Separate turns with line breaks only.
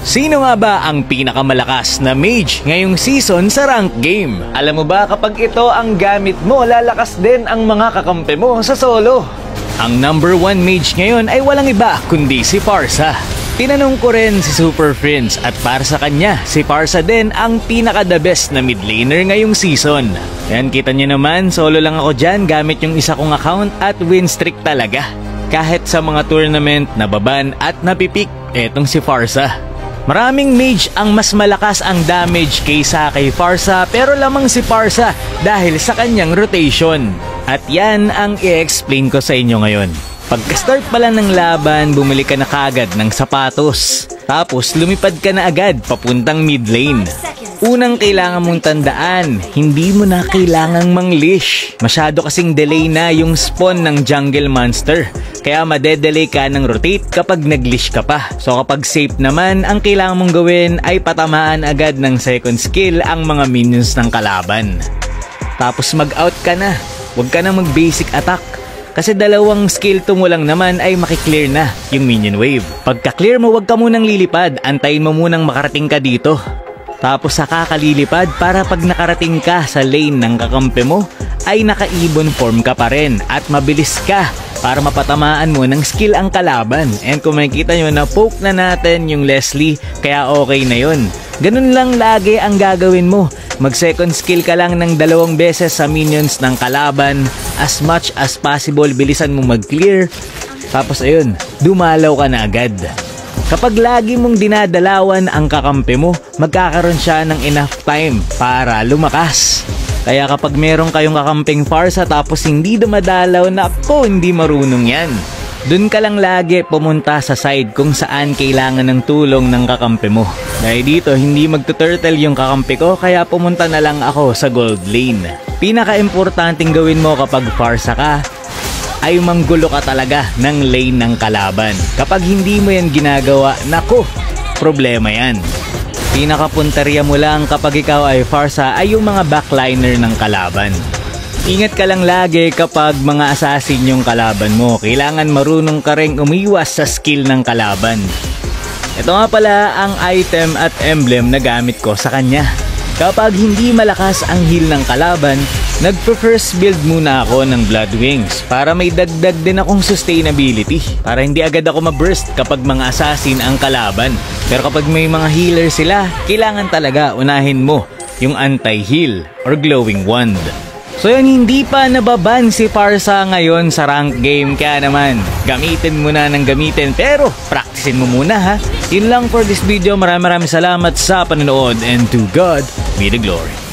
Sino nga ba ang pinakamalakas na mage ngayong season sa rank game? Alam mo ba kapag ito ang gamit mo, lalakas din ang mga kakampi mo sa solo? Ang number 1 mage ngayon ay walang iba kundi si Pharsa. Tinanong ko rin si Super Friends at para sa kanya, si Pharsa din ang pinaka-the best na mid laner ngayong season. Yan, kita nyo naman, solo lang ako dyan gamit yung isa kong account at win streak talaga. Kahit sa mga tournament, nababan at napipik, etong si Pharsa. Maraming mage ang mas malakas ang damage kaysa kay Pharsa pero lamang si Pharsa dahil sa kanyang rotation. At yan ang i-explain ko sa inyo ngayon. Pagka-start pala ng laban, bumili ka na kagad ng sapatos. Tapos lumipad ka na agad papuntang mid lane. Unang kailangan mong tandaan, hindi mo na kailangang mang-leash. Masyado kasing delay na yung spawn ng jungle monster. Kaya madedelay ka ng rotate kapag nag-leash ka pa. So kapag safe naman, ang kailangan mong gawin ay patamaan agad ng second skill ang mga minions ng kalaban. Tapos mag-out ka na. Huwag ka na mag-basic attack. Kasi dalawang skill to mo lang naman ay makiklear na yung minion wave. Pagka-clear mo, huwag ka munang lilipad. Antayin mo munang makarating ka dito. Tapos saka kalilipad para pag nakarating ka sa lane ng kakampi mo, ay naka-ibon form ka pa rin at mabilis ka para mapatamaan mo ng skill ang kalaban. And kung makikita nyo na poke na natin yung Leslie, kaya okay na yun. Ganun lang lagi ang gagawin mo. Mag second skill ka lang ng 2 beses sa minions ng kalaban. As much as possible, bilisan mo mag-clear. Tapos ayun, dumalaw ka na agad. Kapag lagi mong dinadalawan ang kakampi mo, magkakaroon siya ng enough time para lumakas. Kaya kapag meron kayong kakamping Pharsa tapos hindi dumadalaw, nako, hindi marunong yan. Dun ka lang lagi pumunta sa side kung saan kailangan ng tulong ng kakampi mo. Dahil dito hindi magtuturtle yung kakampi ko, kaya pumunta na lang ako sa gold lane. Pinaka-importanting gawin mo kapag Pharsa ka ay manggulo ka talaga ng lane ng kalaban. Kapag hindi mo yan ginagawa, nako, problema yan. Pinakapuntarya mo lang kapag ikaw ay Pharsa ay yung mga backliner ng kalaban. Ingat ka lang lagi kapag mga assassin yung kalaban mo. Kailangan marunong ka ring umiwas sa skill ng kalaban. Ito nga pala ang item at emblem na gamit ko sa kanya. Kapag hindi malakas ang heal ng kalaban, nagpo-first build muna ako ng Blood Wings para may dagdag din akong sustainability. Para hindi agad ako ma-burst kapag mga assassin ang kalaban. Pero kapag may mga healer sila, kailangan talaga unahin mo yung anti-heal or glowing wand. So yun, hindi pa nababan si Pharsa ngayon sa rank game, kaya naman gamitin mo na ng gamitin pero practicein mo muna ha. Yun lang for this video. Maraming salamat sa panonood and to God be the glory.